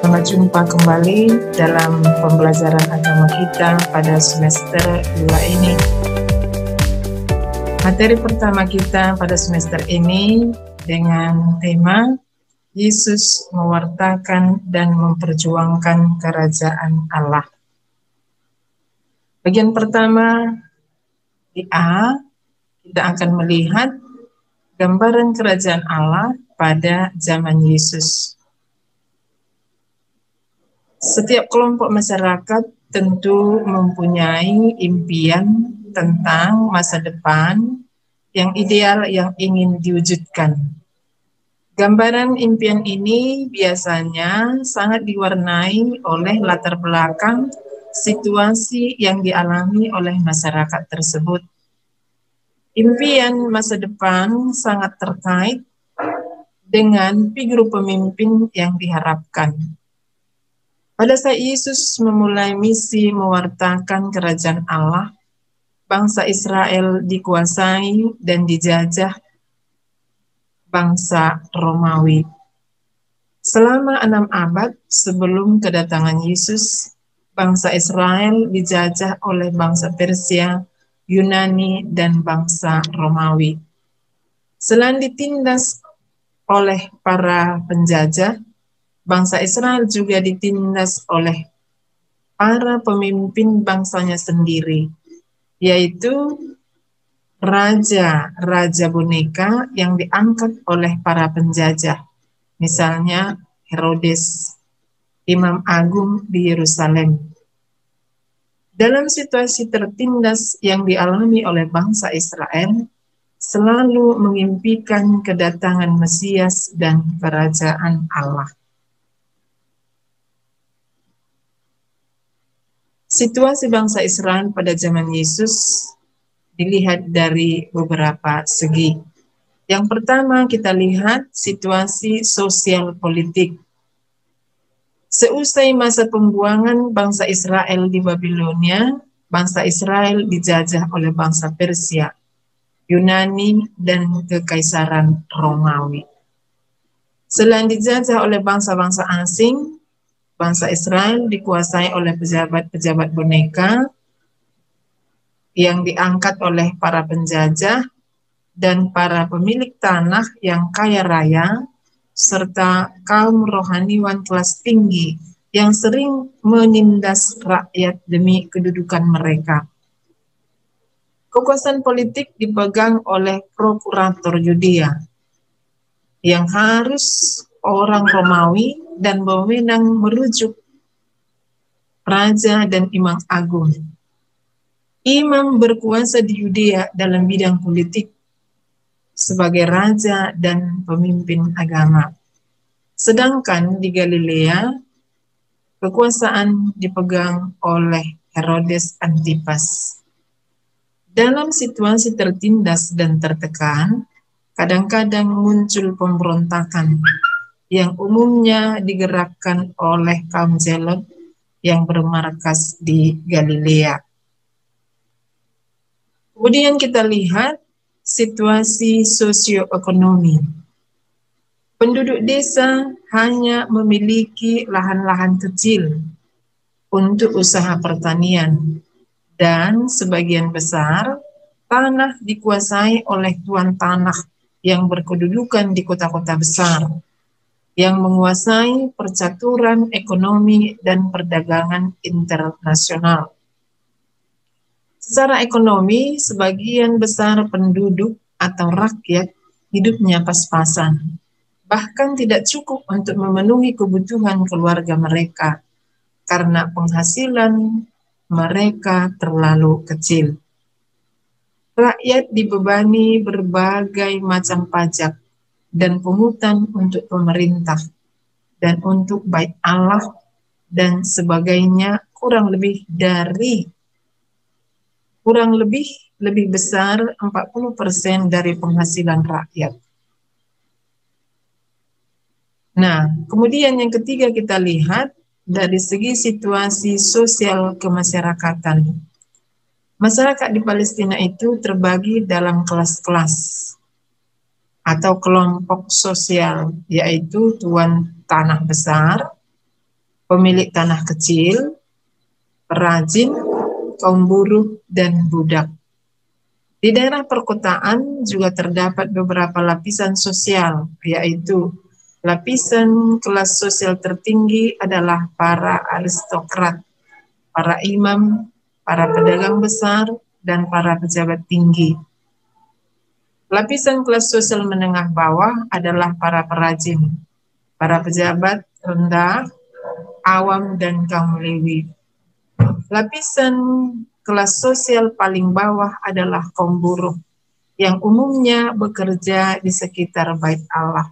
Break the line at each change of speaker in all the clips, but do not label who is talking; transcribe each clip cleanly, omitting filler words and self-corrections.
Selamat jumpa kembali dalam pembelajaran agama kita pada semester 2 ini. Materi pertama kita pada semester ini dengan tema Yesus mewartakan dan memperjuangkan kerajaan Allah. Bagian pertama di A, kita akan melihat gambaran kerajaan Allah pada zaman Yesus. Setiap kelompok masyarakat tentu mempunyai impian tentang masa depan yang ideal yang ingin diwujudkan. Gambaran impian ini biasanya sangat diwarnai oleh latar belakang situasi yang dialami oleh masyarakat tersebut. Impian masa depan sangat terkait dengan figur pemimpin yang diharapkan. Pada saat Yesus memulai misi mewartakan kerajaan Allah, bangsa Israel dikuasai dan dijajah bangsa Romawi. Selama 6 abad sebelum kedatangan Yesus, bangsa Israel dijajah oleh bangsa Persia, Yunani, dan bangsa Romawi. Selain ditindas oleh para penjajah, bangsa Israel juga ditindas oleh para pemimpin bangsanya sendiri, yaitu raja boneka yang diangkat oleh para penjajah, misalnya Herodes, imam agung di Yerusalem. Dalam situasi tertindas yang dialami oleh bangsa Israel, selalu mengimpikan kedatangan Mesias dan kerajaan Allah. Situasi bangsa Israel pada zaman Yesus dilihat dari beberapa segi. Yang pertama kita lihat situasi sosial politik. Seusai masa pembuangan bangsa Israel di Babilonia, bangsa Israel dijajah oleh bangsa Persia, Yunani, dan Kekaisaran Romawi. Selain dijajah oleh bangsa-bangsa asing, bangsa Israel dikuasai oleh pejabat-pejabat boneka yang diangkat oleh para penjajah dan para pemilik tanah yang kaya raya, serta kaum rohaniwan kelas tinggi yang sering menindas rakyat demi kedudukan mereka. Kekuasaan politik dipegang oleh prokurator Yudea yang harus orang Romawi dan berwenang merujuk raja dan imam agung. Imam berkuasa di Yudea dalam bidang politik sebagai raja dan pemimpin agama. Sedangkan di Galilea, kekuasaan dipegang oleh Herodes Antipas. Dalam situasi tertindas dan tertekan, kadang-kadang muncul pemberontakan yang umumnya digerakkan oleh kaum Zelot yang bermarkas di Galilea. Kemudian kita lihat situasi sosioekonomi. Penduduk desa hanya memiliki lahan-lahan kecil untuk usaha pertanian, dan sebagian besar tanah dikuasai oleh tuan tanah yang berkedudukan di kota-kota besar, yang menguasai percaturan ekonomi dan perdagangan internasional. Secara ekonomi, sebagian besar penduduk atau rakyat hidupnya pas-pasan, bahkan tidak cukup untuk memenuhi kebutuhan keluarga mereka, karena penghasilan mereka terlalu kecil. Rakyat dibebani berbagai macam pajak dan pungutan untuk pemerintah dan untuk bait Allah dan sebagainya, kurang lebih besar 40% dari penghasilan rakyat. Nah, kemudian yang ketiga kita lihat dari segi situasi sosial kemasyarakatan. Masyarakat di Palestina itu terbagi dalam kelas-kelas atau kelompok sosial, yaitu tuan tanah besar, pemilik tanah kecil, perajin, kaum buruh, dan budak. Di daerah perkotaan juga terdapat beberapa lapisan sosial, yaitu lapisan kelas sosial tertinggi adalah para aristokrat, para imam, para pedagang besar, dan para pejabat tinggi. Lapisan kelas sosial menengah bawah adalah para perajin, para pejabat rendah, awam, dan kaum lewi. Lapisan kelas sosial paling bawah adalah kaum buruh, yang umumnya bekerja di sekitar bait Allah.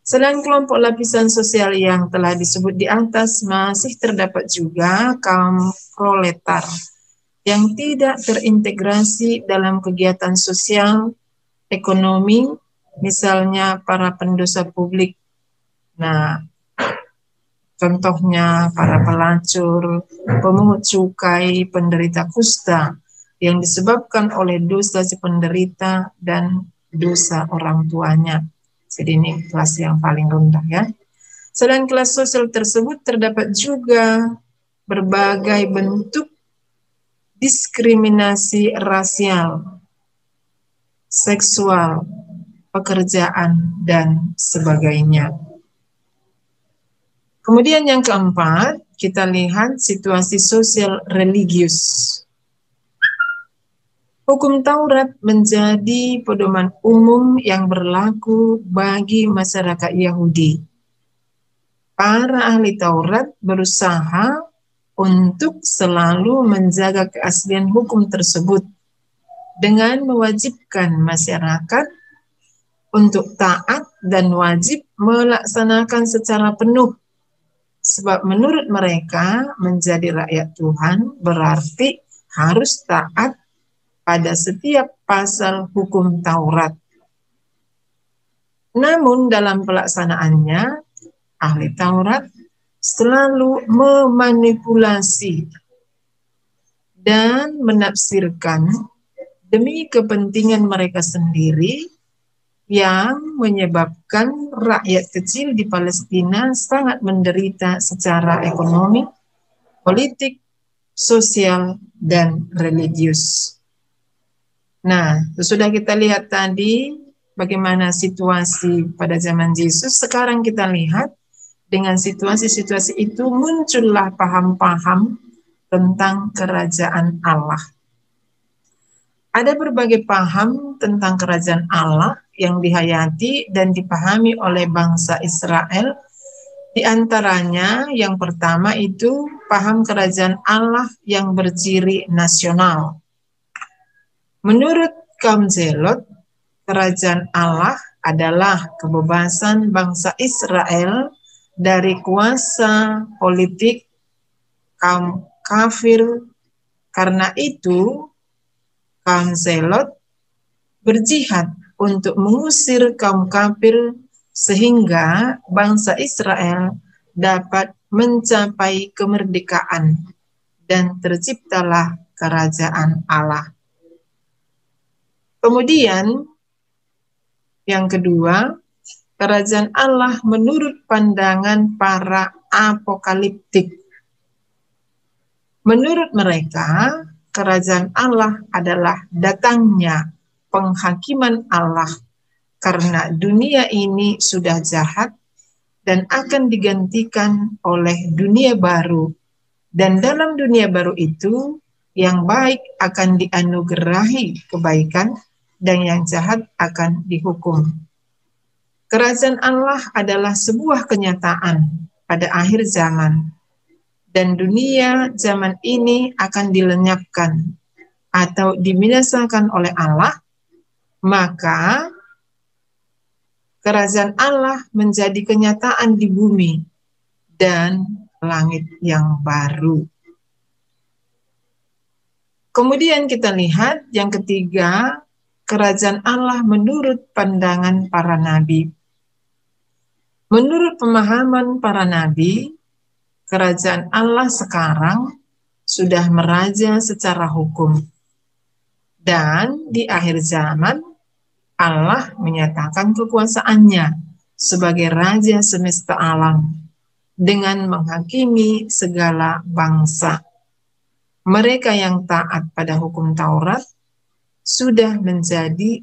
Selain kelompok lapisan sosial yang telah disebut di atas, masih terdapat juga kaum proletar yang tidak terintegrasi dalam kegiatan sosial, ekonomi, misalnya para pendosa publik. Nah, contohnya para pelacur, pemungut cukai, penderita kusta yang disebabkan oleh dosa si penderita dan dosa orang tuanya. Jadi ini kelas yang paling rendah ya. Selain kelas sosial tersebut terdapat juga berbagai bentuk diskriminasi rasial, seksual, pekerjaan, dan sebagainya. Kemudian yang keempat, kita lihat situasi sosial religius. Hukum Taurat menjadi pedoman umum yang berlaku bagi masyarakat Yahudi. Para ahli Taurat berusaha untuk selalu menjaga keaslian hukum tersebut dengan mewajibkan masyarakat untuk taat dan wajib melaksanakan secara penuh. Sebab menurut mereka menjadi rakyat Tuhan berarti harus taat pada setiap pasal hukum Taurat. Namun dalam pelaksanaannya, ahli Taurat selalu memanipulasi dan menafsirkan demi kepentingan mereka sendiri yang menyebabkan rakyat kecil di Palestina sangat menderita secara ekonomi, politik, sosial, dan religius. Nah, sudah kita lihat tadi bagaimana situasi pada zaman Yesus. Sekarang kita lihat dengan situasi-situasi itu muncullah paham-paham tentang kerajaan Allah. Ada berbagai paham tentang kerajaan Allah yang dihayati dan dipahami oleh bangsa Israel. Di antaranya yang pertama itu paham kerajaan Allah yang berciri nasional. Menurut kaum Zelot, kerajaan Allah adalah kebebasan bangsa Israel dari kuasa politik kaum kafir. Karena itu, kaum Zelot berjihad untuk mengusir kaum kafir sehingga bangsa Israel dapat mencapai kemerdekaan dan terciptalah kerajaan Allah. Kemudian yang kedua, kerajaan Allah menurut pandangan para apokaliptik. Menurut mereka, kerajaan Allah adalah datangnya penghakiman Allah karena dunia ini sudah jahat dan akan digantikan oleh dunia baru. Dan dalam dunia baru itu, yang baik akan dianugerahi kebaikan dan yang jahat akan dihukum. Kerajaan Allah adalah sebuah kenyataan pada akhir zaman. Dan dunia zaman ini akan dilenyapkan atau dibinasakan oleh Allah, maka kerajaan Allah menjadi kenyataan di bumi dan langit yang baru. Kemudian kita lihat yang ketiga, kerajaan Allah menurut pandangan para nabi. Menurut pemahaman para nabi, kerajaan Allah sekarang sudah meraja secara hukum. Dan di akhir zaman, Allah menyatakan kekuasaannya sebagai Raja semesta alam. dengan menghakimi segala bangsa. Mereka yang taat pada hukum Taurat sudah menjadi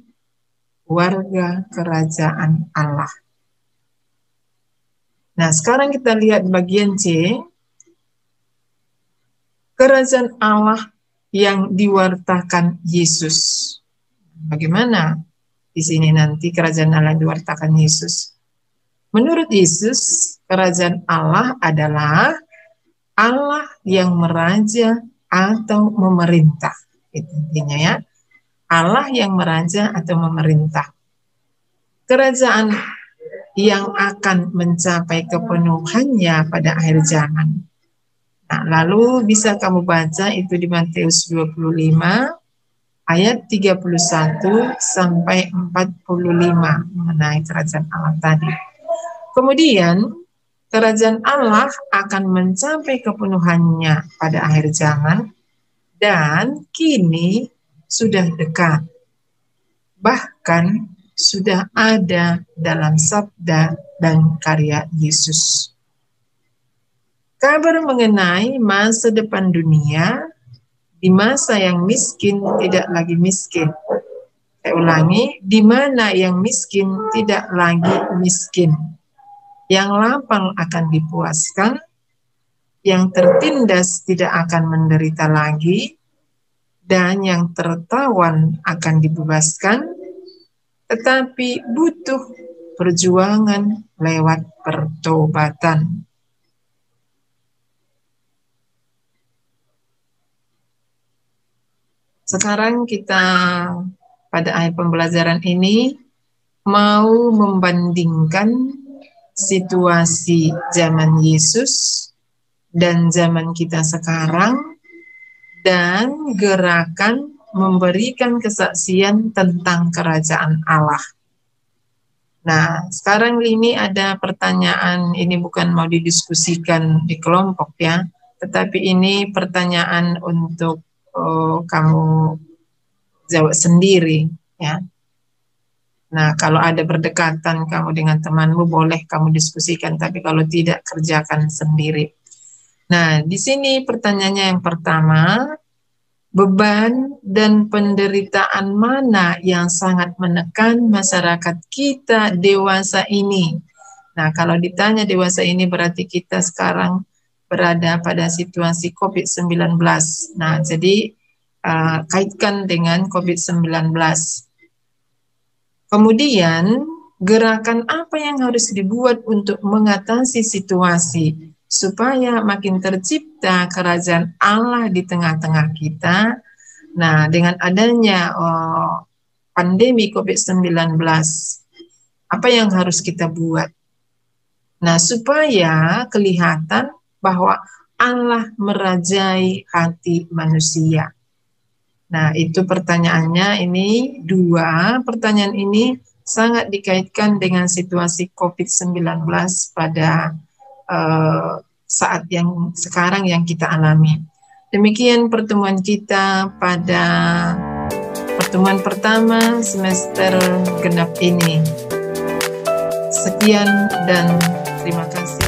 warga kerajaan Allah. Nah, sekarang kita lihat bagian C. Kerajaan Allah yang diwartakan Yesus. Bagaimana di sini nanti kerajaan Allah yang diwartakan Yesus? Menurut Yesus, kerajaan Allah adalah Allah yang meraja atau memerintah. Itu intinya ya. Allah yang meraja atau memerintah. Kerajaan yang akan mencapai kepenuhannya pada akhir zaman. Nah, lalu bisa kamu baca itu di Matius 25 ayat 31 sampai 45 mengenai kerajaan Allah tadi. Kemudian kerajaan Allah akan mencapai kepenuhannya pada akhir zaman dan kini sudah dekat. Bahkan sudah ada dalam sabda dan karya Yesus. Kabar mengenai masa depan dunia, di masa yang miskin tidak lagi miskin. Saya ulangi, di mana yang miskin tidak lagi miskin. Yang lapang akan dipuaskan, yang tertindas tidak akan menderita lagi, dan yang tertawan akan dibebaskan, tetapi butuh perjuangan lewat pertobatan. Sekarang kita pada akhir pembelajaran ini mau membandingkan situasi zaman Yesus dan zaman kita sekarang dan gerakan memberikan kesaksian tentang kerajaan Allah. Nah, sekarang ini ada pertanyaan, ini bukan mau didiskusikan di kelompok ya, tetapi ini pertanyaan untuk kamu jawab sendiri ya. Nah, kalau ada berdekatan kamu dengan temanmu boleh kamu diskusikan, tapi kalau tidak kerjakan sendiri. Nah, di sini pertanyaannya yang pertama, beban dan penderitaan mana yang sangat menekan masyarakat kita dewasa ini? Nah, kalau ditanya dewasa ini berarti kita sekarang berada pada situasi COVID-19. Nah, jadi kaitkan dengan COVID-19. Kemudian, gerakan apa yang harus dibuat untuk mengatasi situasi supaya makin tercipta kerajaan Allah di tengah-tengah kita? Nah, dengan adanya pandemi COVID-19, apa yang harus kita buat? Nah, supaya kelihatan bahwa Allah merajai hati manusia. Nah, itu pertanyaannya ini dua. Pertanyaan ini sangat dikaitkan dengan situasi COVID-19 pada saat yang sekarang yang kita alami. Demikian pertemuan kita pada pertemuan pertama semester genap ini. Sekian dan terima kasih.